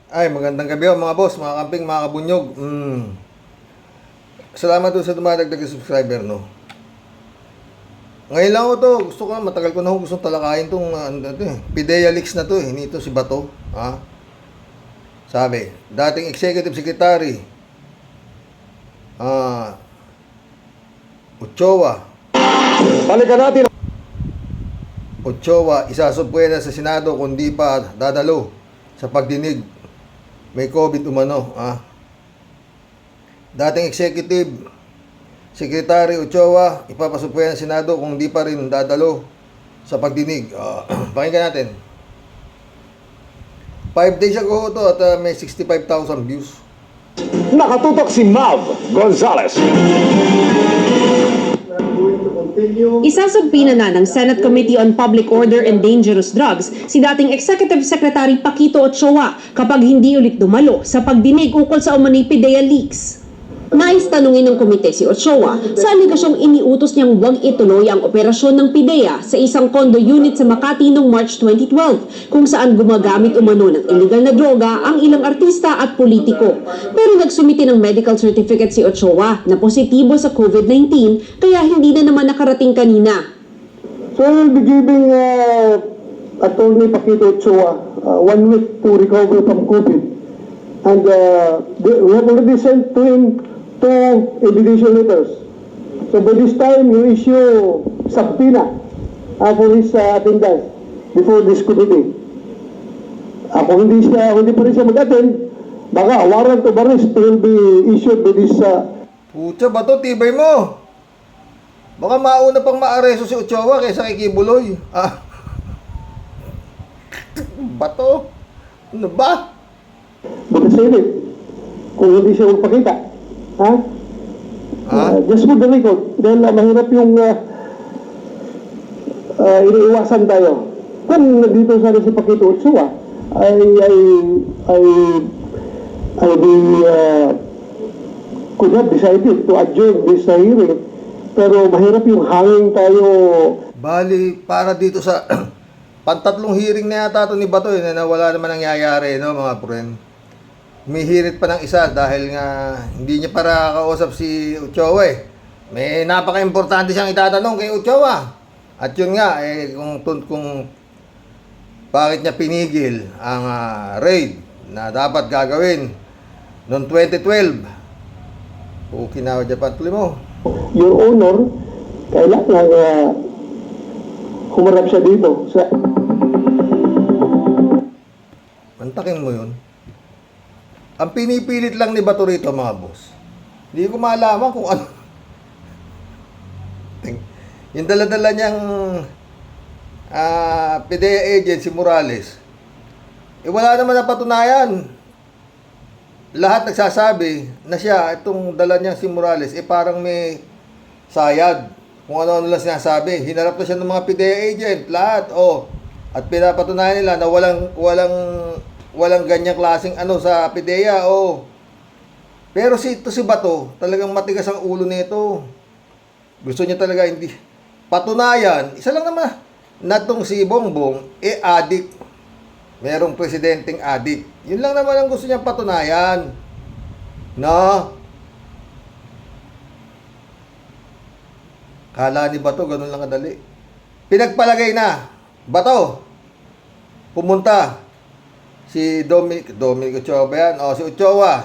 Ay, magandang gabi mga boss, mga kamping, mga kabunyog. Salamat doon sa dumadagdag na subscriber, no? Ngayon lang ako to, gusto ko, matagal ko na ako gustong talakayin tong Pidea Leaks na to, nito si Bato, ha? Sabi, dating executive secretary, Ochoa. Balikan natin. Ochoa, isasubpwede sa Senado kung di pa dadalo sa pagdinig. May COVID umano, ha? Dating executive secretary Ochoa, ipapasubpwede ng Senado kung di pa rin dadalo sa pagdinig. Pakinggan natin. 5 days ago to at may 65,000 views. Nakatutok si Mav Gonzales. Isasagpina na ng Senate Committee on Public Order and Dangerous Drugs si dating Executive Secretary Paquito Ochoa kapag hindi ulit dumalo sa pagdinig ukol sa umano'y Pidea Leaks. Nais tanungin ng komite si Ochoa sa aligasyong iniutos niyang huwag ituloy ang operasyon ng Pidea sa isang condo unit sa Makati noong March 2012 kung saan gumagamit umano ng illegal na droga ang ilang artista at politiko. Pero nagsumiti ng medical certificate si Ochoa na positibo sa COVID-19 kaya hindi na naman nakarating kanina. So I will be giving Attorney Paquito Ochoa 1 week to recover from COVID. And we have already sent to him 2 invitation letters. So by this time, you issue subpoena for his attendance before this committee. Kung hindi pa rin siya mag-attend, baka warrant of arrest will be issued by this... Pucha, Bato, tibay mo. Baka mauna pang maareso si Ochoa kaysa kay Kibuloy. Bato, ano ba? But the Senate, kung hindi siya magpakita. Just for the record, dahil mahirap yung iniiwasan tayo. Kung nandito sana si Paquito Ochoa, could have decided to adjourn this hearing. Pero mahirap yung hanging tayo. Bali, para dito sa pantatlong hearing na yata ito ni Bato, na wala naman nangyayari, no, mga friend. Humihirit pa ng isa dahil nga hindi niya para kausap si Ochoa eh. May napaka-importante siyang itatanong kay Ochoa. At yun nga, kung bakit niya pinigil ang raid na dapat gagawin noong 2012. Okinawa, Japan. Tuloy mo. Your Honor, kailangan humarap siya dito. Mantakin mo yun. Ang pinipilit lang ni Bato rito, mga boss. Hindi ko malaman kung ano. Yung dala-dala niyang PDEA agent, si Morales. Wala naman na patunayan. Lahat nagsasabi na siya, itong dala niyang si Morales, parang may sayad. Kung ano-ano lang sinasabi. Hinarap na siya ng mga PDEA agent. Lahat, At pinapatunayan nila na walang ganyang klaseng sa PDEA, Pero si Bato, talagang matigas ang ulo nito. Gusto niya talaga hindi. Patunayan, isa lang naman, natong si Bongbong, addict. Merong presidenteng addict. Yun lang naman ang gusto niya patunayan. No? Kala ni Bato, ganun lang kadali. Pinagpalagay na. Bato, pumunta. Si Dominic Ochoa ba yan? Si Ochoa.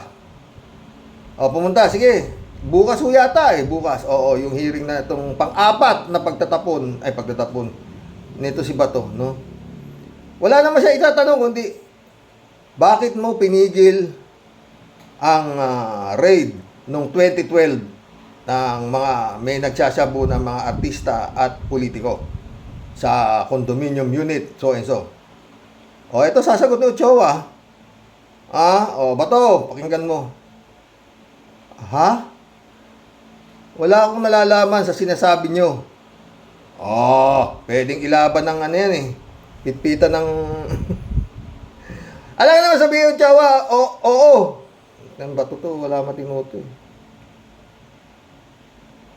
Pumunta, sige. Bukas ho yata bukas. Yung hearing na itong pang-apat na pagtatapon nito si Bato, no? Wala naman siya itatanong kundi bakit mo pinigil ang raid noong 2012 ng may nagsasabu ng mga artista at politiko sa condominium unit, so and so. Ito sasagot ni Ochoa. Bato, pakinggan mo. Wala akong nalalaman sa sinasabi nyo. Pwedeng ilaban ng pitpitan ng... Alam naman sabihin Ochoa, oo. Ang Bato to, wala matinuto eh.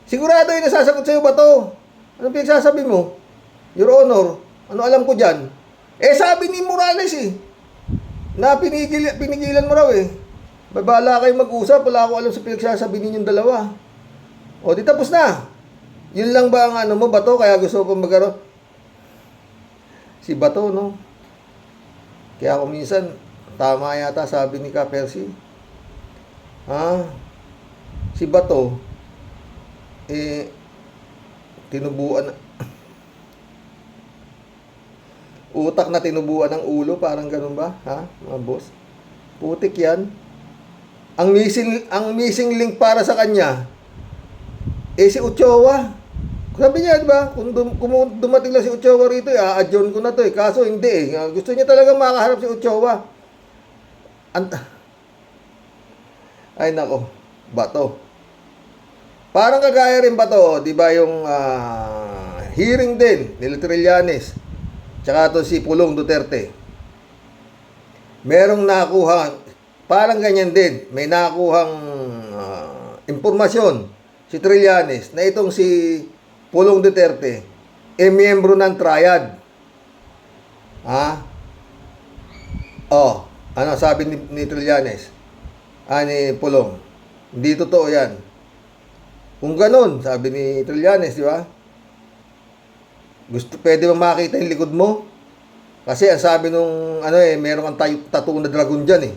Sigurado yung nasasagot sa'yo, Bato. Anong pinagsasabi mo? Your Honor, ano alam ko dyan? Sabi ni Morales Na pinigilan mo raw eh. Babala kayo mag-usap, wala ako alam sa pinagsasabi ninyong dalawa. O, di tapos na. Yun lang ba ang ano mo, Bato? Kaya gusto ko magkaroon. Si Bato, no? Kaya ako minsan, tama yata sabi ni Ka Percy. Si Bato, tinubuan, utak na tinubuan ng ulo, parang ganun ba? Mga boss? Putik yan. Ang missing link para sa kanya, si Ochoa. Sabi niya, di ba? Kung dumating lang si Ochoa rito, a-adjourn ko na to eh. Kaso hindi eh. Gusto niya talagang makaharap si Ochoa. Ay nako, Bato. Parang kagaya rin Bato, di ba yung hearing din nila Trillanes. Tsaka to si Pulong Duterte. Merong nakuha, parang ganyan din. May nakuhang impormasyon si Trillanes na itong si Pulong Duterte, miyembro ng triad. Ano sabi ni Trillanes? Ni Pulong. Hindi totoo yan. Kung ganun, sabi ni Trillanes, di ba? Pwede ba makita yung likod mo? Kasi ang sabi nung, meron kang tattoo na dragon dyan eh.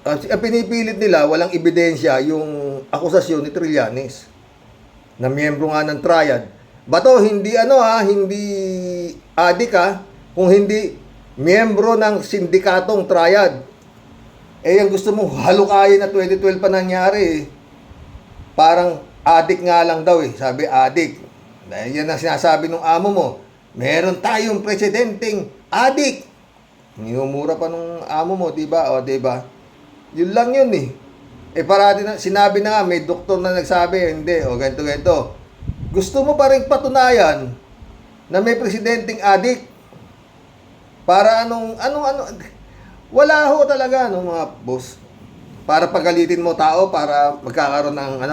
Ang pinipilit nila, walang ebidensya yung akusasyon ni Trillanes na miyembro nga ng triad. Bato, hindi hindi adik kung hindi miyembro ng sindikatong triad. Ang gusto mong halukayin na 2012 pa nangyari eh. Parang adik nga lang daw eh. Sabi adik. Dahil yan ang sinasabi ng amo mo. Meron tayong presidenteng adik. Minumura pa nung amo mo, diba? O, diba? Yun lang yun eh. Parati na, sinabi na nga, may doktor na nagsabi, hindi, ganito. Gusto mo pa rin patunayan na may presidenteng adik? Para wala ho talaga, mga boss. Para pagalitin mo tao, para magkakaroon ng,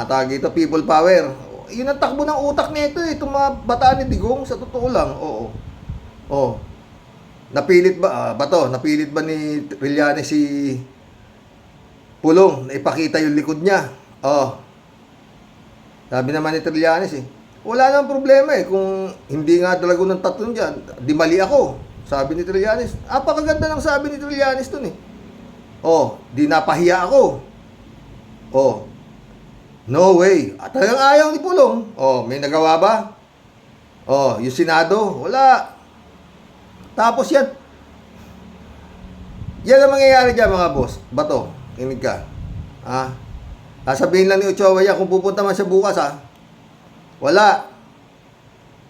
tawag ito, people power. Yun ang takbo ng utak nito eh, itong mga bataan ni Digong, sa totoo lang, oo. Napilit ba, napilit ba ni Trillanes si Pulong na ipakita yung likod niya? Sabi naman ni Trillanes wala namang problema eh, kung hindi nga talaga ng tattoo dyan, di mali ako. Sabi ni Trillanes, apakaganda ng sabi ni Trillanes dun eh. Di napahiya ako. No way. Talagang ayaw ni Pulong. May nagawa ba? Yung Senado, wala. Tapos yan. Yan ang mangyayari dyan mga boss. Bato, kinig ka. Sasabihin lang ni Ochoa yan kung pupunta man siya bukas wala.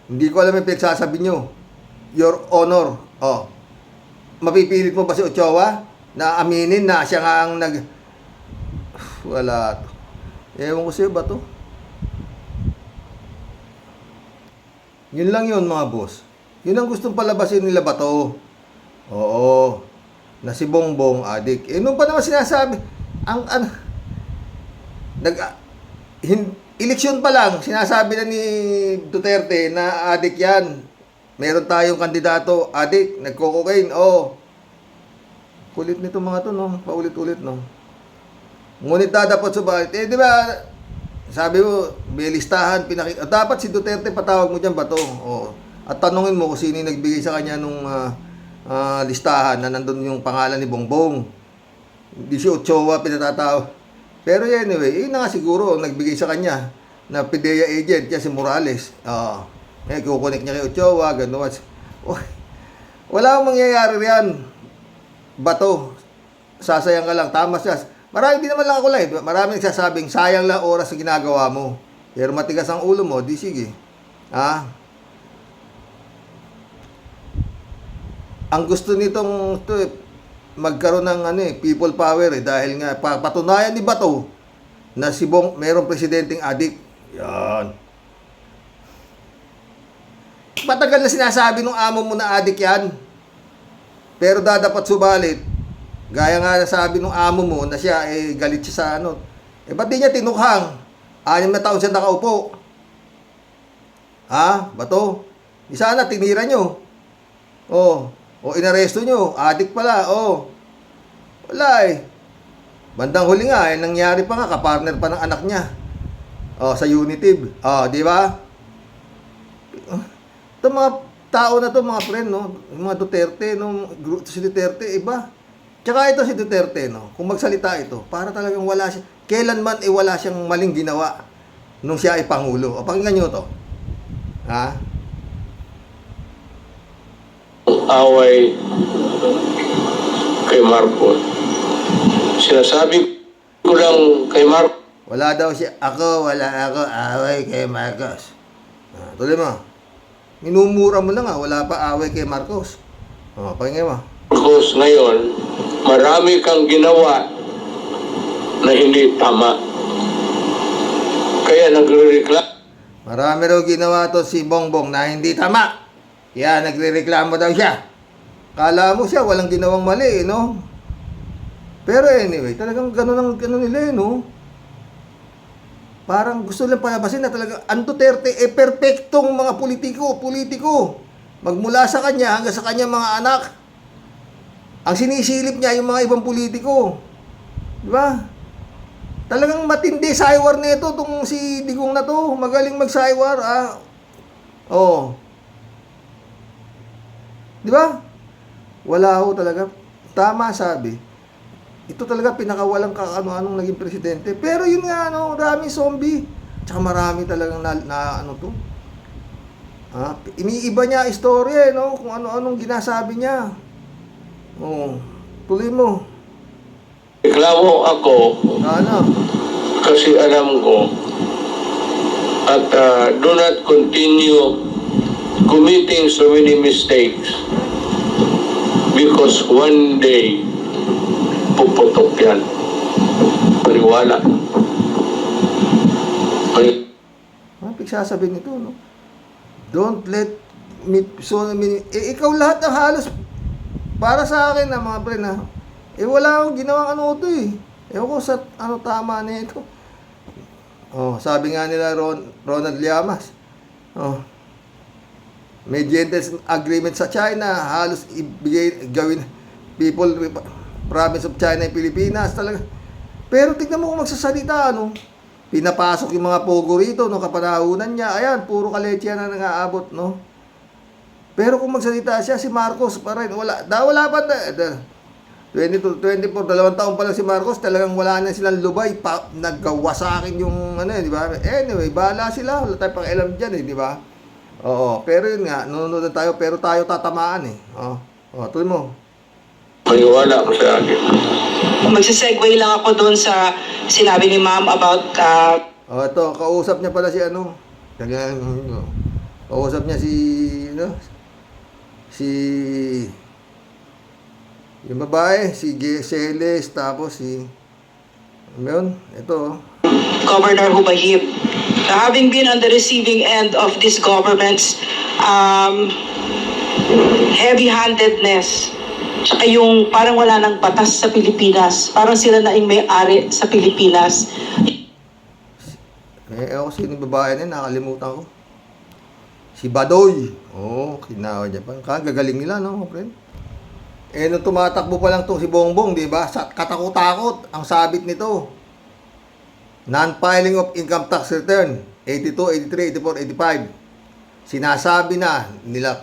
Hindi ko alam yung pinagsasabi nyo. Your Honor. Mapipilit mo ba si Ochoa na aminin na siya nga ang wala. Ewan ko sa'yo ba to? Yun lang yun mga boss. Yun ang gustong palabasin nila ba to? Oo. Na si Bongbong adik. Nung pa naman sinasabi, eleksyon pa lang, sinasabi na ni Duterte na adik yan. Meron tayong kandidato, adik, nagko-cocaine. Kulit nito mga to, no? Paulit-ulit, no? Ngunit dapat subalit. Di ba, sabi mo, may listahan, dapat si Duterte patawag mo dyan ba to? At tanungin mo kung sino yung nagbigay sa kanya nung listahan na nandun yung pangalan ni Bongbong. Hindi si Ochoa pinatatawag. Pero anyway, yun na nga siguro nagbigay sa kanya na PDEA agent niya si Morales. Kukunik niya kay Ochoa, gano'n. Wala akong mangyayari riyan. Bato, sasayang ka lang, tama siya. Marami din naman lang ako live. Marami nagsasabing sayang lang oras sa ginagawa mo. Pero matigas ang ulo mo, di sige. Ang gusto nitong magkaroon ng people power dahil nga patunayan ni Bato na si merong presidenteng adik. Yan. Matagal na sinasabi nung amo mo na adik yan. Pero dapat subalit, gaya nga sabi nung amo mo na siya galit siya sa ba't di niya tinukhang? 6 na taon siya nakaupo. Bato? Di sana tinira nyo. Oh, o inaresto nyo, adik pala, oh. Wala eh. Bandang huli nga, nangyari pa nga, kapartner pa ng anak niya. Oh, sa Unitive. Oh, di ba? Ito mga tao na to, mga friend, no? Yung mga Duterte, no? Si Duterte, iba. Tsaka ito si Duterte, no? Kung magsalita ito, para talagang wala siya, kailanman wala siyang maling ginawa nung siya ay Pangulo. O, pakinggan nyo to. Ha? Away kay Marcos. Sinasabi ko lang kay Marcos, Wala daw siya, wala ako, away kay Marcos. Ah, tuloy mo. Minumura mo lang wala pa away kay Marcos. Oh, pakinggan mo. ngayon, marami kang ginawa na hindi tama. Kaya nagre-reklamo Marami raw ginawa to si Bongbong na hindi tama. Kaya nagrereklamo daw siya. Kala mo siya, walang ginawang mali, no? Pero anyway, talagang ganun nila, no? Parang gusto lang palabasin na talaga ang Duterte perfectong mga politiko. Magmula sa kanya hanggang sa kanyang mga anak. Ang sinisilip niya yung mga ibang politiko. Di ba? Talagang matindi saywar nito tong si Digong na to. Magaling magsaywar, Oh. Di ba? Wala ho talaga. Tama sabi. Ito talaga pinakawalang ano-anong naging presidente. Pero yun nga, maraming zombie. Tsaka marami talagang ano to. Iniiba niya istorya, no? Kung ano-anong ginasabi niya. Oh, tuloy mo. ako Ano? kasi alam ko at do not continue committing so many mistakes because one day puputok yan. Paniwala. Ano pagsasabihin nito, no? Don't let me, ikaw lahat ng halos para sa akin na mga pre na wala akong ginawang ano to eh. Ewan ko sa ano tama na ito. Oh, sabi nga nila Ronald Llamas. Oh. May gentleman agreement sa China, halos gawin people province of China yung Pilipinas talaga. Pero tignan mo kung magsasalita, ano? Pinapasok yung mga pogo rito, no, kapanahunan niya. Ayan, puro kaleche na nang-aabot, no? Pero kung magsalita siya, si Marcos pa rin. Wala pa 24, 2 taon pa lang si Marcos, talagang wala na silang lubay. Naggawa sa akin yung, di ba? Anyway, bahala sila. Wala tayong pakialam dyan, di ba? Oo, pero yun nga, nanonood na tayo, pero tayo tatamaan, eh. Tuloy mo. Paniwala ko sa akin. Magsisegue lang ako doon sa sinabi ni ma'am about Ito, kausap niya pala si kausap niya yung babae, si Celes, tapos ito. Governor Hubahib. Having been on the receiving end of this government's heavy-handedness, tsaka yung parang wala ng batas sa Pilipinas, parang sila na yung may-ari sa Pilipinas. Ako sino yung babae na yun, nakalimutan ko. Si Badoy. Kinawa niya pa. Gagaling nila, no, friend? Nung tumatakbo pa lang to si Bongbong, di ba? Katakot-takot ang sabit nito. Non-filing of income tax return, 82, 83, 84, 85. Sinasabi na nila,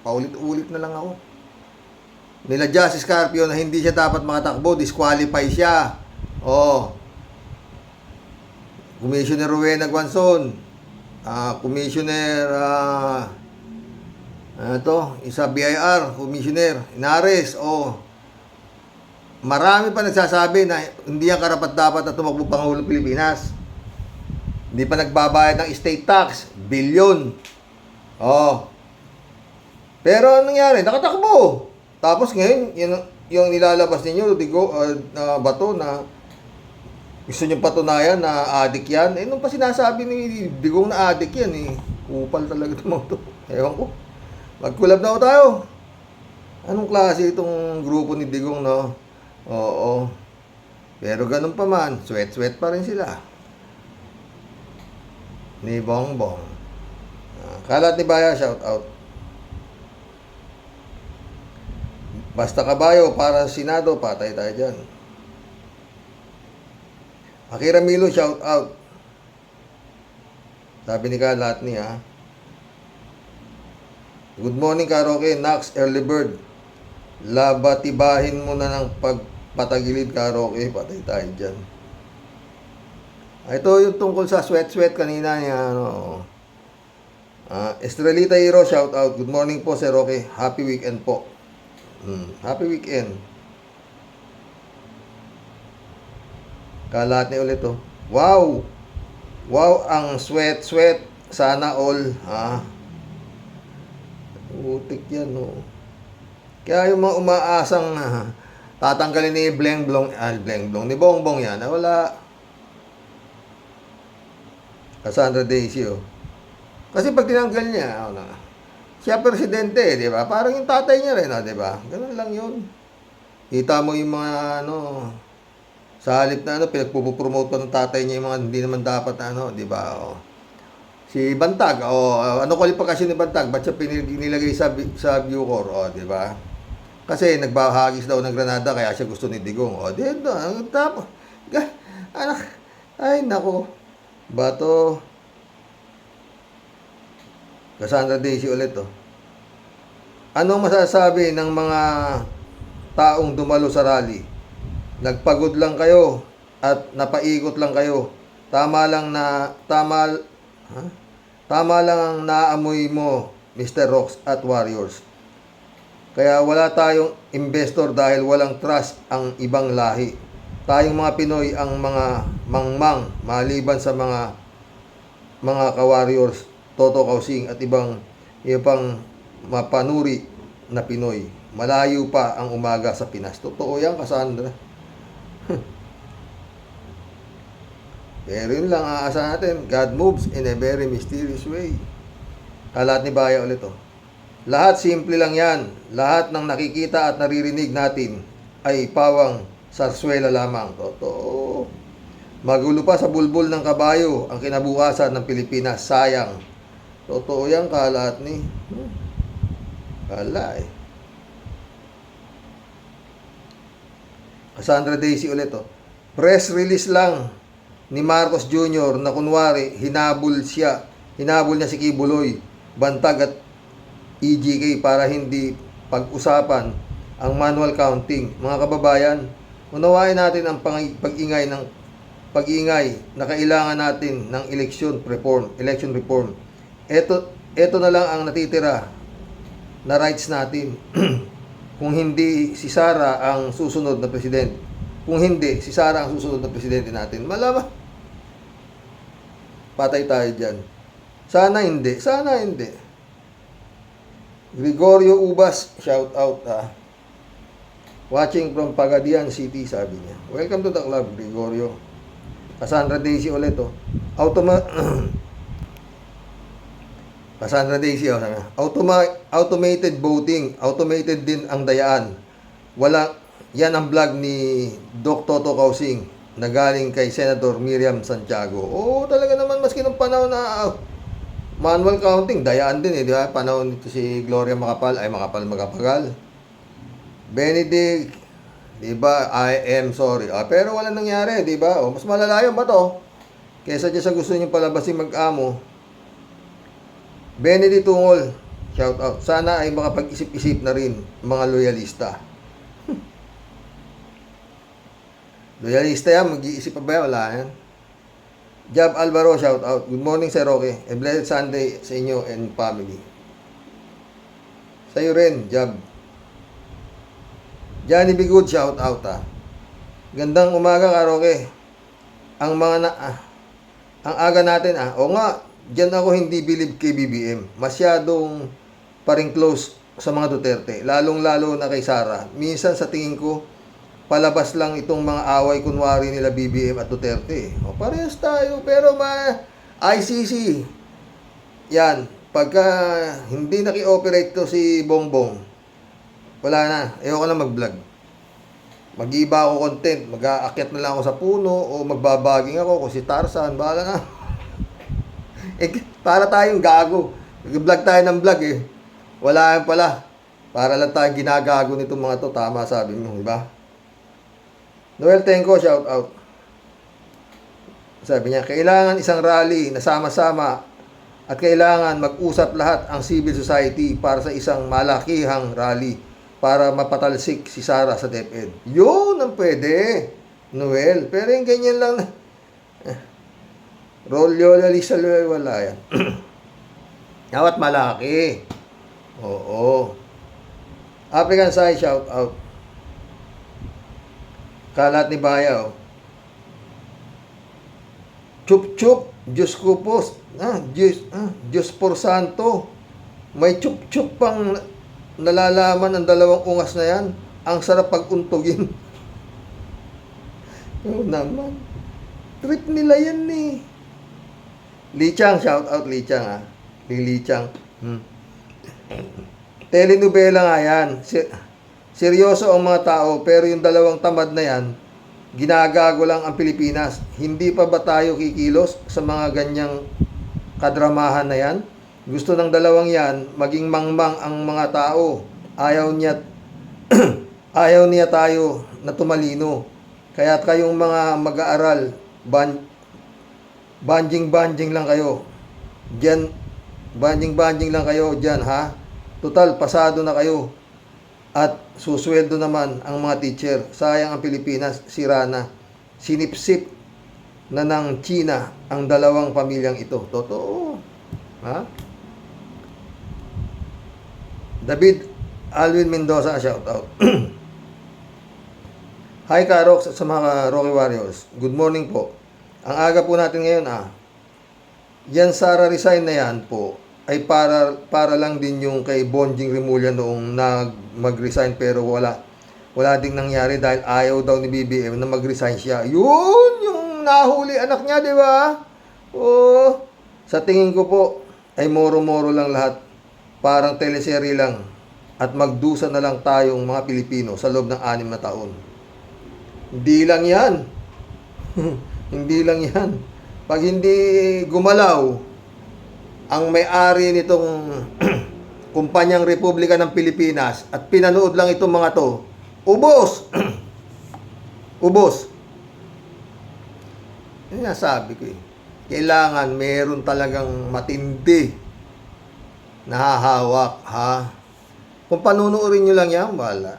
paulit-ulit na lang ako. Nila Justice Carpio na hindi siya dapat makatakbo, disqualify siya. Commissioner Rowena Guanzon, Commissioner isa BIR, Commissioner Inares, marami pa nagsasabi na hindi yan karapat-dapat na tumakbo Pangulo ng Pilipinas. Hindi pa nagbabayad ng estate tax, bilyon. Pero anong nangyari? Nakatakbo. Tapos ngayon, yung nilalabas ninyo, bato na gusto nyo patunayan na adik yan. Nung pa sinasabi ni Digong na adik yan, kupal talaga ito mga ito. Ewan ko. Mag-collab na tayo. Anong klase itong grupo ni Digong, no? Oo. Pero ganun pa man, sweat-sweat pa rin sila. Ni Bongbong. Kalat ni Baya, shout out. Basta kabayo para sa Senado, patay tayo dyan. Akira Milo, shout out. Sabi ni lahat niya. Good morning, Karoke. Nax, early bird. Labatibahin mo na ng pagpatagilid, Karoke. Patay tayo dyan. Ito yung tungkol sa sweat kanina niya. Estrelita Hero, shout out. Good morning po, Sir Roque. Happy weekend po. Happy weekend. Kalat ni ulit oh. Wow! Wow, ang sweat. Sana all. Utik yan oh. Kaya yung mga umaasang tatanggalin ni Bleng Blong ni Bongbong yan. Wala. Cassandra Daisy oh. Kasi pag tinanggal niya, siya presidente, di ba? Parang yung tatay niya rin, di ba? Ganun lang yun. Kita mo yung mga, sa halip na, pinagpupromote pa ng tatay niya yung mga hindi naman dapat, di ba? Si Bantag, ano kwalifikasyon ni Bantag? Ba't siya nilagay sa Bucor, di ba? Kasi nagbahagis daw ng Granada, kaya siya gusto ni Digong. Tapos, anak, ay, nako. Bato. Cassandra Daisy ulit oh. Anong masasabi ng mga taong dumalo sa rally? Nagpagod lang kayo at napaikot lang kayo. Tama lang ang naamoy mo, Mr. Rocks at Warriors. Kaya wala tayong investor dahil walang trust ang ibang lahi. Tayong mga Pinoy ang mga mangmang maliban sa mga ka-warriors, Toto Kausing at ibang mapanuri na Pinoy. Malayo pa ang umaga sa Pinas. Totoo yan, Cassandra. Pero yun lang aasahan natin. God moves in a very mysterious way. Kalat ni Baya ulit oh. Lahat simple lang yan. Lahat ng nakikita at naririnig natin ay pawang sarswela lamang. Totoo. Magulo pa sa bulbul ng kabayo ang kinabukasan ng Pilipinas. Sayang. Totoo yan, kalat ni. Kala eh. Cassandra Daisy ulit oh. Press release lang ni Marcos Jr. na kunwari hinabol niya si Kibuloy, Bantag at EGK para hindi pag-usapan ang manual counting. Mga kababayan, unawain natin ang pag-ingay na kailangan natin ng election reform. Ito na lang ang natitira na rights natin. Kung hindi si Sara ang susunod na presidente. Kung hindi si Sara ang susunod na presidente natin. Malama. Patay tayo dyan. Sana hindi. Gregorio Ubas, shout out watching from Pagadian City, sabi niya. Welcome to the club, Gregorio. Cassandra Daisy ulit oh. Cassandra Daisy automated voting, automated din ang dayaan. Yan ang vlog ni Doc Toto Kausing na galing kay Senator Miriam Santiago. Talaga naman maski nung panahon na manual counting, dayaan din di ba? Panahon nito si Gloria Macapagal. Benedict, di ba? I am sorry. Pero wala nangyari, di ba? Mas malala yun ba to? Kesa dyan sa gusto niyo palabasin mag-amo. Benedict Tungol, shout out. Sana ay makapag-isip-isip na rin mga loyalista. Loyalista yan, mag-iisip pa ba yan? Wala yan. Jab Alvaro, shout out. Good morning, Sir Roque. A blessed Sunday sa inyo and family. Sa iyo rin, Jab. Johnny Bigud, shout out Gandang umaga, Roque. Ang aga natin o nga, diyan ako hindi believe kay BBM. Masyadong paring close sa mga Duterte. Lalong-lalo na kay Sara. Minsan sa tingin ko, palabas lang itong mga away kunwari nila BBM at Duterte. Parehas tayo. Pero ICC. Yan. Pagka hindi naki-operate to si Bongbong, wala na. Ayoko na mag-vlog. Mag-iba ako content. Mag-aakyat na lang ako sa puno o magbabaging ako kung si Tarzan. Bahala na. Para tayong gago. Nag-vlog tayo ng vlog eh. Wala yan pala. Para lang tayong ginagago nitong mga to. Tama sabi mo, di ba? Noel Tenco, shout out. Sabi niya, kailangan isang rally na sama-sama at kailangan mag-usap lahat ang civil society para sa isang malakihang rally para mapatalsik si Sara sa DepEd. Yun ang pwede, Noel. Pero yung ganyan lang na, Rolyola, Lisa, wala yan. Dapat malaki. Oo. African Sai, shout out. Kalat ni Bayaw. Chup-chup, Diyos ko po. Diyos por santo. May chup-chup pang nalalaman ang dalawang ungas na yan. Ang sarap pag-untugin. Oo naman. Trip nila yan eh. Lichang, shout out Lichang ah. Lichang. Telenovela nga yan. Seryoso ang mga tao, pero yung dalawang tamad na yan, ginagago lang ang Pilipinas. Hindi pa ba tayo kikilos sa mga ganyang kadramahan na yan? Gusto ng dalawang yan, maging mangmang ang mga tao. Ayaw niya tayo na tumalino. Kaya kayong mga mag-aaral, banjing lang kayo. Diyan, banjing lang kayo dyan, ha? Total, pasado na kayo. At susweldo naman ang mga teacher. Sayang ang Pilipinas, sira na. Sinipsip na ng China ang dalawang pamilyang ito. Totoo. Ha? David Alvin Mendoza, shout out. Hi Karox at sa mga Rocky Warriors. Good morning po. Ang aga po natin ngayon yan Sara resign na yan po ay para lang din yung kay Bonjing Rimulya noong mag-resign pero wala ding nangyari dahil ayaw daw ni BBM na mag-resign siya. Yun yung nahuli anak niya, di ba? Oh, sa tingin ko po ay moro-moro lang lahat. Parang teleserye lang at magdusa na lang tayong mga Pilipino sa loob ng 6 na taon. Hindi lang yan. Hindi lang yan. Pag hindi gumalaw ang may-ari nitong kumpanyang Republika ng Pilipinas at pinanood lang itong mga to, ubos! Ubos. Yan nga sabi ko eh. Kailangan meron talagang matindi na hahawak, ha? Kung panunuorin nyo lang yan, wala.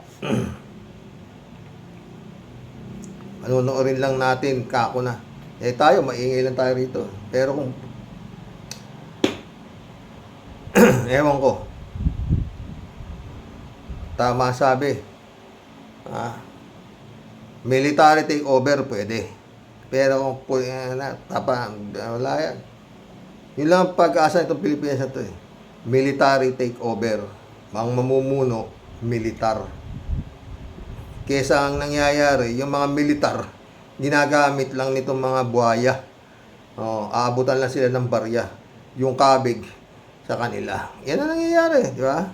Panunuorin lang natin, kako na. Eh tayo, maingay lang tayo rito. Pero kung ewan ko. Tama sabi. Military takeover pwede. Pero kung wala yan. Yun lang ang pag-asa itong Pilipinas na ito eh. Military takeover. Ang mamumuno, militar. Kesa ang nangyayari, yung mga militar, ginagamit lang nitong mga buhaya. Aabutan lang sila ng barya. Yung kabig sa kanila. Yan ang nangyayari, di ba?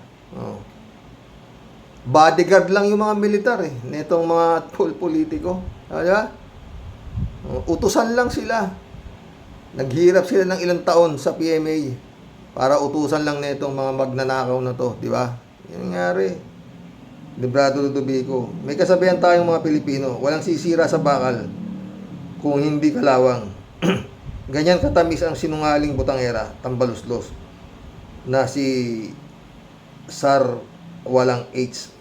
Bodyguard lang yung mga militar eh. Nitong mga politiko. Di ba? Utusan lang sila. Naghirap sila ng ilang taon sa PMA para utusan lang nitong mga magnanakaw na to, di ba? Yan nangyari. Librado Ludovico. May kasabihan tayong mga Pilipino, walang sisira sa bakal kung hindi kalawang. Ganyan katamis ang sinungaling butangera, tambaluslos, na si Sar walang H.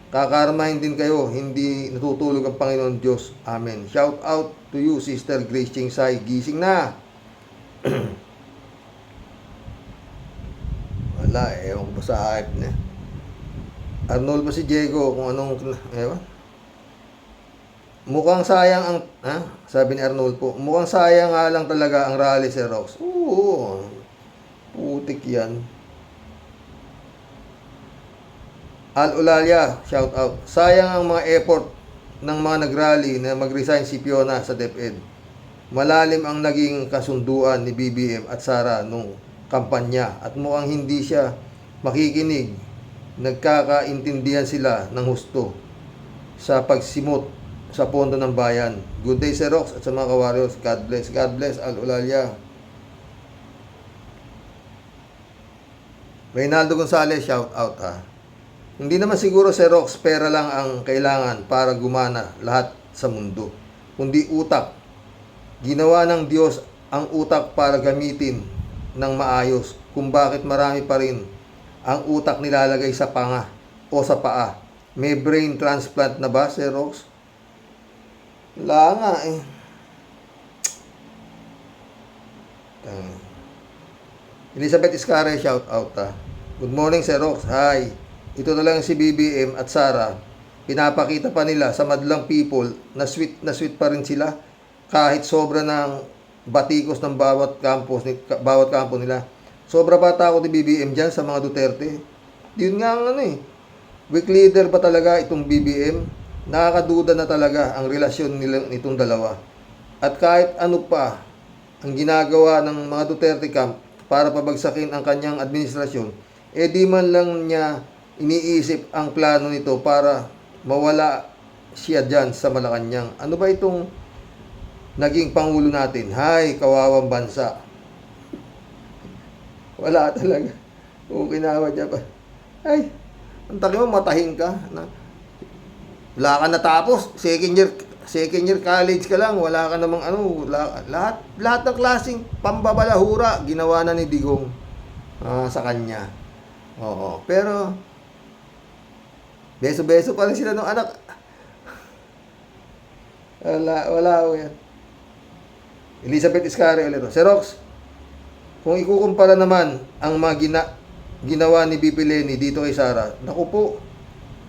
Kakarmahin din kayo, hindi natutulog ang Panginoon Diyos. Amen. Shout out to you, Sister Grace Chingsay. Gising na. Wala, ewan ko pa sa hype na. Arnold pa si Diego kung anong ewan. Mukhang sayang ang sabi ni Arnold po, mukhang sayang nga lang talaga ang rally si Rox. Oo. Putik yan. Al Ulalia, shout out. Sayang ang mga effort ng mga nagrally na mag-resign si Fiona sa DepEd. Malalim ang naging kasunduan ni BBM at Sara nung kampanya at mukhang hindi siya makikinig. Nagkakaintindihan sila ng husto sa pagsimot sa pondo ng bayan. Good day Sir Rox at sa mga kawarriors. God bless. God bless Al Ulalia. Reynaldo Gonzalez, shout out ha. Hindi naman siguro, Sir Rox, pera lang ang kailangan para gumana lahat sa mundo, kundi utak. Ginawa ng Diyos ang utak para gamitin ng maayos, kung bakit marami pa rin ang utak nilalagay sa panga o sa paa. May brain transplant na ba, Sir Rox? Wala nga eh. Elizabeth Iscare, shout out ha. Good morning, Sir Rox. Hi. Ito na lang si BBM at Sara. Pinapakita pa nila sa madlang people na sweet pa rin sila kahit sobra ng batikos ng bawat kampo nila. Sobra bata ako ni BBM dyan sa mga Duterte. Yun nga ang ano eh. Weak leader ba talaga itong BBM? Nakakaduda na talaga ang relasyon nitong dalawa. At kahit ano pa ang ginagawa ng mga Duterte camp para pabagsakin ang kanyang administrasyon, di man lang niya iniisip ang plano nito para mawala siya dyan sa Malacanang. Ano ba itong naging pangulo natin? Hay, kawawang bansa. Wala talaga. Kung kinawa niya pa. Ay, ang taki mo, matahin ka. Wala ka natapos. Second year college ka lang. Wala ka namang ano. Lahat ng klaseng pambabalahura ginawa na ni Digong sa kanya. Oo. Pero beso-beso pa rin sila ng anak. Wala ko yan. Elizabeth Iscare ulit. Sir Rox, kung ikukumpara naman ang mga ginawa ni BP Lenny dito kay Sara, naku po,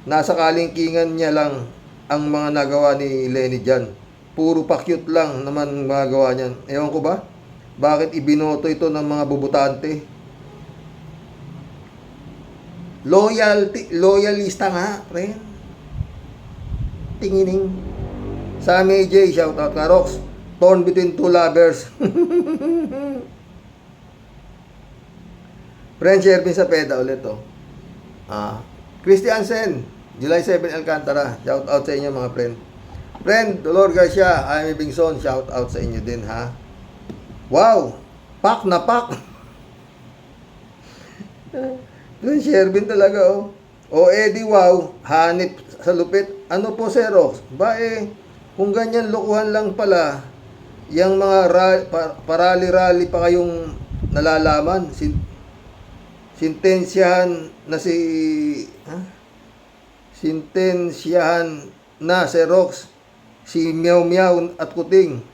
nasa kalingkingan niya lang ang mga nagawa ni Lenny dyan. Puro pa-cute lang naman mga gawa niyan. Ewan ko ba? Bakit ibinoto ito ng mga bubutante? Loyalista nga, pre. Tingining. Sammy J, shout out ka, Rox. Torn between two lovers. Friend Shervin sa peda ulit to. Christian Sen, July 7 Alcantara. Shout out sa inyo mga friend. Friend Dolor Garcia, Amy Bingson, shout out sa inyo din ha. Wow, pak na pak. Friend Shervin talaga oh. O Eddie, wow, hanip sa lupit. Ano po, Sir Rox? Kung ganyan lokohan lang pala, yung mga parali-rali pa kayong nalalaman, sintensyahan na Sir Rox, si Meow Meow at Kuting,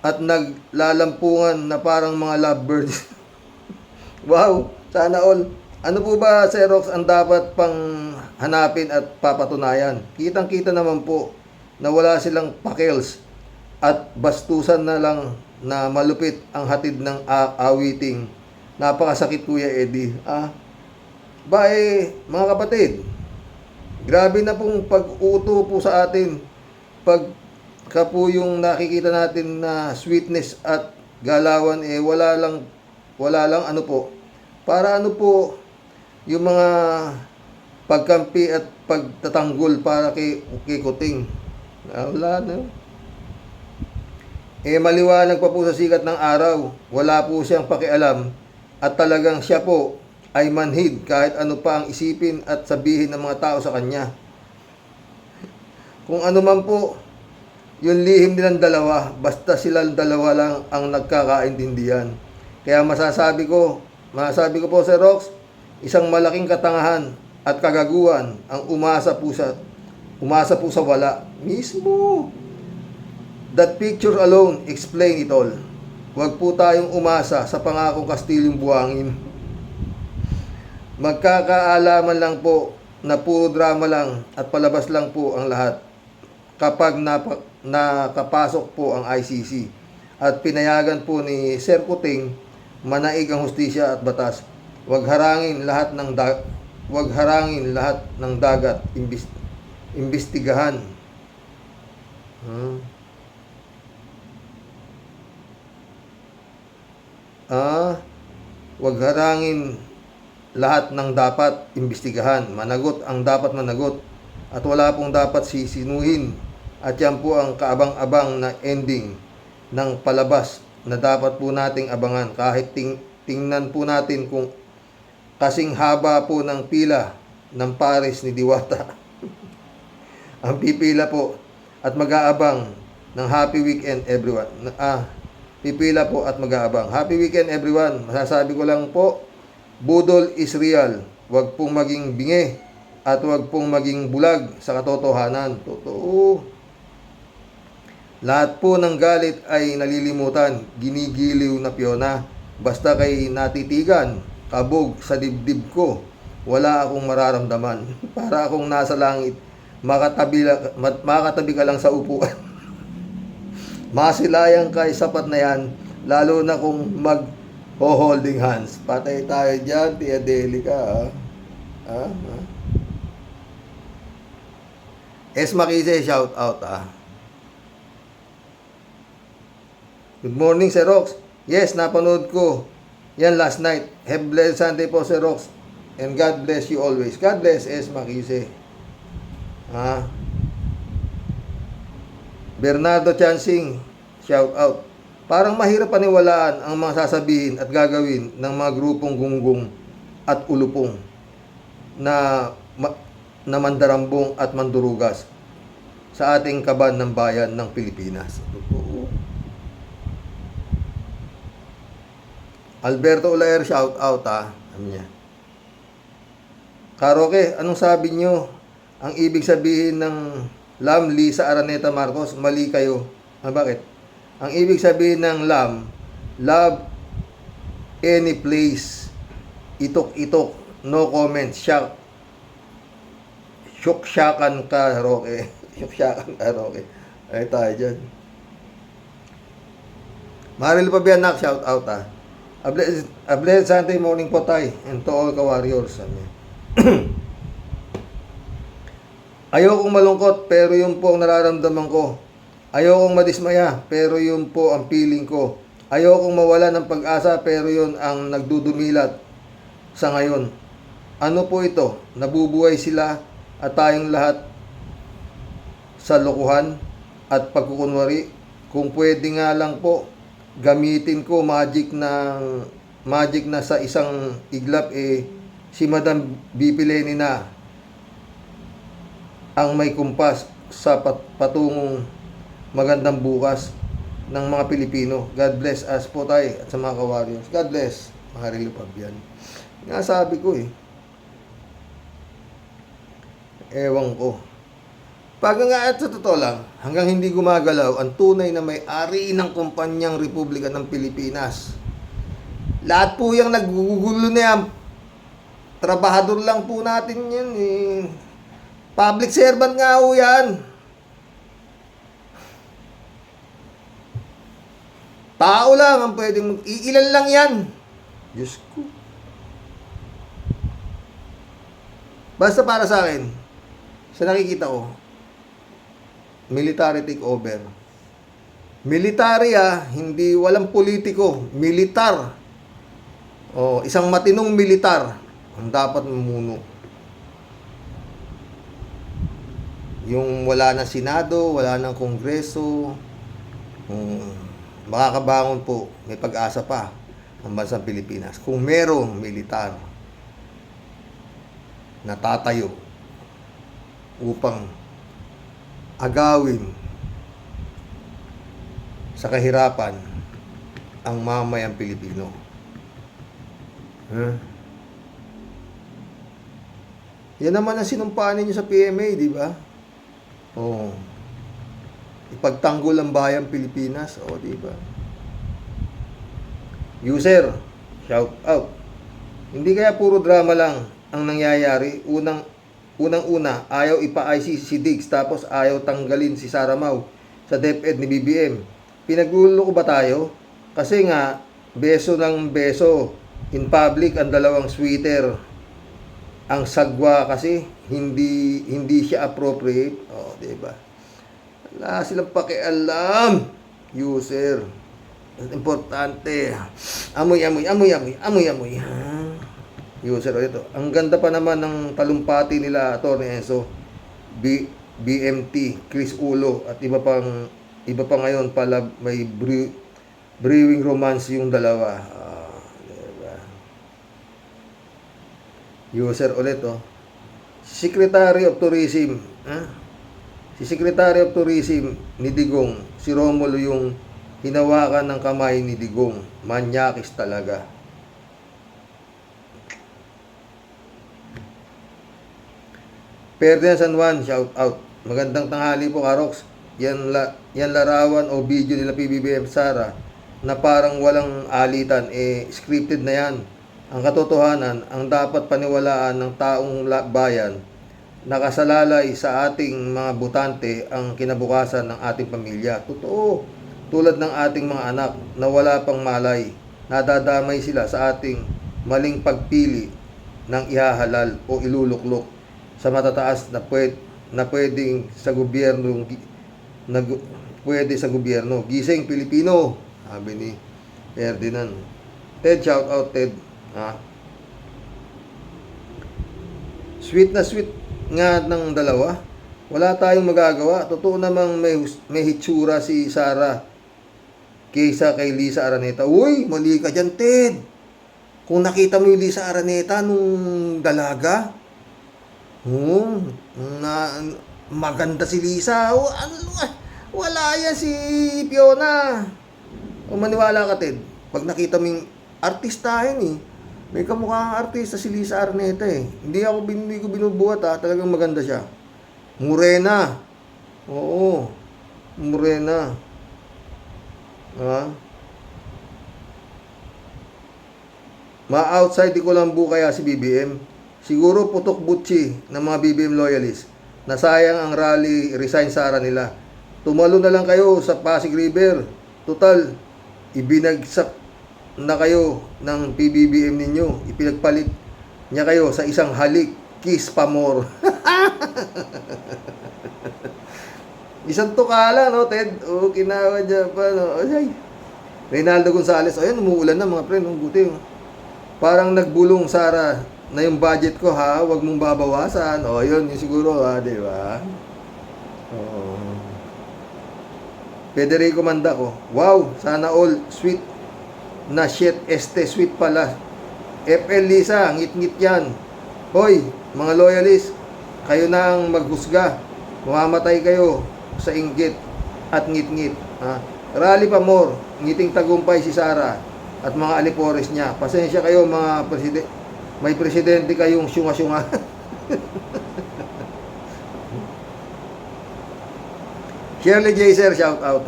at naglalampungan na parang mga lovebirds. Wow, sana all. Ano po ba, Sir Rox, ang dapat pang hanapin at papatunayan? Kitang-kita naman po na wala silang pakels at bastusan na lang na malupit ang hatid ng awiting. Napakasakit, Kuya Eddie. Mga kapatid, grabe na pong pag-uto po sa atin. Pagka po yung nakikita natin na sweetness at galawan, wala lang ano po. Para ano po, yung mga pagkampi at pagtatanggol para kay Kuting. Wala na. Maliwanag pa po sa sikat ng araw. Wala po siyang pakialam at talagang siya po ay manhid kahit ano pa ang isipin at sabihin ng mga tao sa kanya. Kung ano man po yung lihim nilang dalawa, basta silang dalawa lang ang nagkakaintindihan. Kaya masasabi ko po, Sir Rox, isang malaking katangahan at kagaguhan ang umasa po sa wala mismo. That picture alone explain it all. Huwag po tayong umasa sa pangakong kastilyong buhangin. Magkakaalaman lang po na puro drama lang at palabas lang po ang lahat kapag nakapasok po ang ICC at pinayagan po ni Sir Kuting manaig ang hustisya at batas. Huwag harangin lahat ng dagat, imbestigahan. Huwag harangin lahat ng dapat imbestigahan. Managot ang dapat managot. At wala pong dapat sisinuhin. At yan po ang kaabang-abang na ending ng palabas na dapat po nating abangan. Kahit tingnan po natin kung kasing haba po ng pila ng pares ni Diwata. Ang pipila po at mag-aabang ng happy weekend everyone. Pipila po at mag-aabang. Happy weekend everyone. Masasabi ko lang po, budol is real. Huwag pong maging bingi at huwag pong maging bulag sa katotohanan. Totoo. Lahat po ng galit ay nalilimutan. Ginigiliw na piyona. Basta kay natitigan, kabog sa dibdib ko, wala akong mararamdaman. Para akong nasa langit, makatabi ka lang sa upuan. Masilayang kay sapat na yan, lalo na kung mag-holding hands. Patay tayo dyan, Tia Delica. Makise, shout out. Good morning, Sir Rox. Yes, napanood ko. Yan last night. Have blessed Sunday po, Sir Rox. And God bless you always. God bless, Makise. Bernardo Chansing, shout out. Parang mahirap paniwalaan ang mga sasabihin at gagawin ng mga grupong gunggong at ulupong na mandarambong at mandurugas sa ating kaban ng bayan ng Pilipinas. Totoo. Alberto Ulaer, shout out Ano niya? Karoke, anong sabi nyo? Ang ibig sabihin ng Lam Lisa Araneta Marcos, mali kayo. Bakit? Ang ibig sabihin ng Lam, love any place. Itok-itok, no comment, shock. Syuksyakan ka, Roque. Syuksyakan ka, Roque. Ay tayo dyan. Maril Pabianak, shout out A blessed Sunday morning po tayo and to all ka-warriors. Ayokong malungkot pero yun po ang nararamdaman ko. Ayokong madismaya pero yun po ang feeling ko. Ayokong mawala ng pag-asa pero yun ang nagdudumilat sa ngayon. Ano po ito? Nabubuhay sila at tayong lahat sa lokohan at pagkukunwari. Kung pwede nga lang po, gamitin ko magic na sa isang iglap si Madam BP Lenny na ang may kumpas sa patungong magandang bukas ng mga Pilipino. God bless us po tayo at sa mga ka-warriors. God bless, Marilo Pabian. Nga sabi ko ewan ko. Pag nga at sa totoo lang, hanggang hindi gumagalaw ang tunay na may-ari ng kumpanyang Republika ng Pilipinas. Lahat po yung nagugulo na yan. Trabahador lang po natin yan Public servant nga ho yan. Tao lang ang pwedeng iilan lang yan. Diyos ko. Basta para sa akin, sa nakikita ko, military takeover. Military hindi walang politiko, militar. Isang matinong militar ang dapat mamuno. Yung wala na Senado, wala nang Kongreso, makakabangon po, may pag-asa pa ang bansang Pilipinas. Kung merong militar na tatayo upang agawin sa kahirapan ang mamayang Pilipino. Yan naman ang sinumpaan ninyo sa PMA, di ba? Ipagtanggol ang bayang Pilipinas, di ba? User, shout out. Hindi kaya puro drama lang ang nangyayari. Unang-una, ayaw ipa-ICC si Diggs, tapos ayaw tanggalin si Sara Mau sa DepEd ni BBM. Pinagluloko ba tayo? Kasi nga, beso ng beso in public ang dalawang sweater. Ang sagwa kasi hindi siya appropriate. Diba? Wala silang pakialam. User. Importante. Amoy. User ito. Ang ganda pa naman ng talumpati nila Atty. Enzo, BMT, Chris Ulo at iba pa ngayon pala may brewing romance yung dalawa. Diba? User ulit Secretary of Tourism, si Secretary of Tourism ni Digong, si Romulo yung hinawakan ng kamay ni Digong. Manyakis talaga. Ferdinand San Juan, shout out. Magandang tanghali po, Karoks. Yan larawan o video nila PBBM Sara na parang walang alitan, scripted na yan. Ang katotohanan, ang dapat paniwalaan ng taong bayan, nakasalalay sa ating mga botante ang kinabukasan ng ating pamilya. Totoo, tulad ng ating mga anak na wala pang malay, nadadamay sila sa ating maling pagpili ng ihahalal o iluluklok sa matataas na pwedeng sa gobyerno, pwede sa gobyerno. Gising Pilipino, sabi ni Ferdinand. Ted, shout out Ted. Sweet na sweet nga ng dalawa. Wala tayong magagawa. Totoo namang may hitsura si Sara kaysa kay Lisa Araneta. Uy, mali ka dyan, Ted. Kung nakita mo yung Lisa Araneta nung dalaga, maganda si Lisa. Wala yan si Fiona. O maniwala ka, Ted. Pag nakita mo yung artistahin may kamukhang artista si Lisa Araneta Hindi ko binubuhat talagang maganda siya. Morena. Oo. Morena. Ma-outside ko lang kaya si BBM. Siguro putok butsi ng mga BBM loyalists. Nasayang ang rally, resign Sara nila. Tumalo na lang kayo sa Pasig River. Total, ibinagsak na kayo ng PBBM ninyo. Ipinagpalit niya kayo sa isang halik. Kiss pa more. Isang tukala, no, Ted? O, kinawa niya pa, no? Ay, Reynaldo Gonzales. Ayan, umuulan na mga pre, no? Buti. Parang nagbulong, Sara, na yung budget ko, ha? Huwag mong babawasan. O, yun, yun siguro, ha? Di ba? Oo. Federico Mandaco. Wow, sana all sweet na shit, sweet pala. FL Lisa, ngit-ngit yan. Hoy, mga loyalists, kayo na ang maghusga. Mamamatay kayo sa inggit at ngit-ngit. Rally pa more, ngiting tagumpay si Sara at mga alipores niya. Pasensya kayo mga may presidente kayong syunga-syunga. Shirley J. Sir, shout out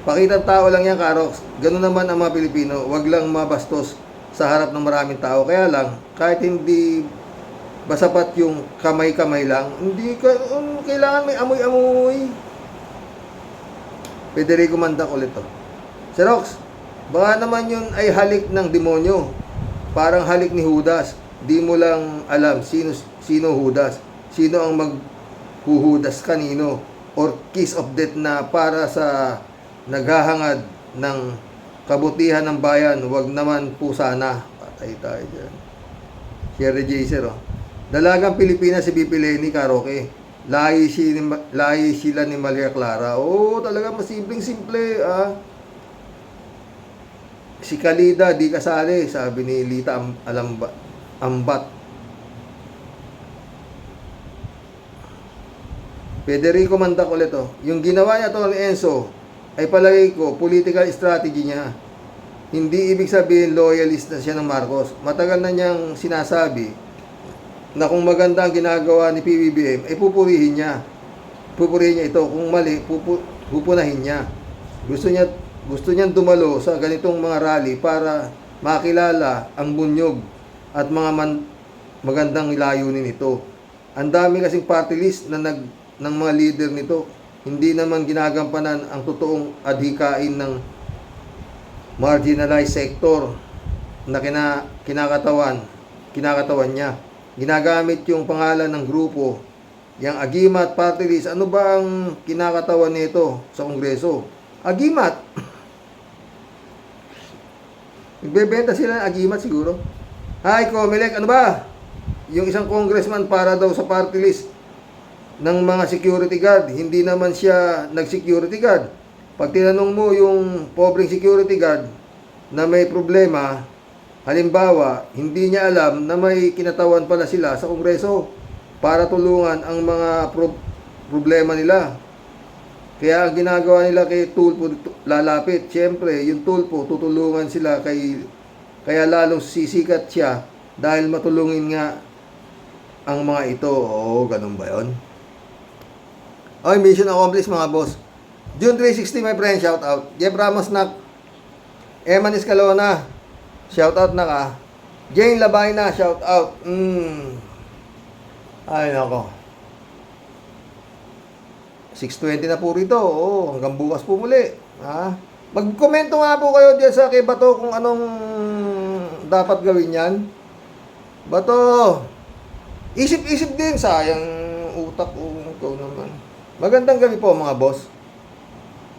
Pakitang tao lang yan, Karoks. Ganun naman ang mga Pilipino. Huwag lang mabastos sa harap ng maraming tao. Kaya lang, kahit hindi basapat yung kamay-kamay lang, hindi kailangan may amoy-amoy. Federico Mandac ulit to. Serox, baka naman yun ay halik ng demonyo. Parang halik ni Judas. Di mo lang alam sino Judas. Sino ang maghuhudas kanino. Or kiss of death na para sa naghahangad ng kabutihan ng bayan. Huwag naman po sana. Patay tayo dyan. Sherry Jaser, Dalagang Pilipinas si BP Lenny Caroque. Lahi sila ni Maria Clara. Talaga masimpleng-simple. Si Kalida, di kasali, sabi ni Lita Ambat. Federico Mandac ulit Yung ginawa niya ni Enzo, ay palagay ko, political strategy niya. Hindi ibig sabihin loyalist na siya ng Marcos. Matagal na niyang sinasabi na kung maganda ang ginagawa ni PBBM, ay pupurihin niya. Pupurihin niya ito. Kung mali, pupunahin niya. Gusto niyang dumalo sa ganitong mga rally para makilala ang bunyog at mga magandang layunin nito. Ang dami kasing party list ng mga leader nito. Hindi naman ginagampanan ang totoong adhikain ng marginalized sector na kinakatawan niya. Ginagamit yung pangalan ng grupo, yung Agimat Party List. Ano ba ang kinakatawan nito sa Kongreso? Agimat. Nagbebenta sila ng Agimat siguro. Hi, Comelec, ano ba? Yung isang congressman para daw sa party list ng mga security guard. Hindi naman siya nag-security guard. Pag tinanong mo yung pobreng security guard na may problema, halimbawa, hindi niya alam na may kinatawan pala sila sa Kongreso. para tulungan ang mga problema nila. Kaya ang ginagawa nila kay Tulfo, lalapit. Siyempre, yung Tulfo, tutulungan sila kaya lalong sisikat siya dahil matulungin nga ang mga ito. Oo, ganun ba yun? Okay, mission accomplished mga boss. June 360, my friend, shout out. Jeff Ramos nak. Eman Escalona, shout out na ka. Jane Labayna, shout out. Ay, nako. 6:20 na po rito. Oo, hanggang bukas po muli. Ha? Mag-komento nga po kayo diyan sa kay Bato kung anong dapat gawin yan. Bato, isip-isip din. Sayang utak ko. Ikaw naman. Magandang gabi po mga boss.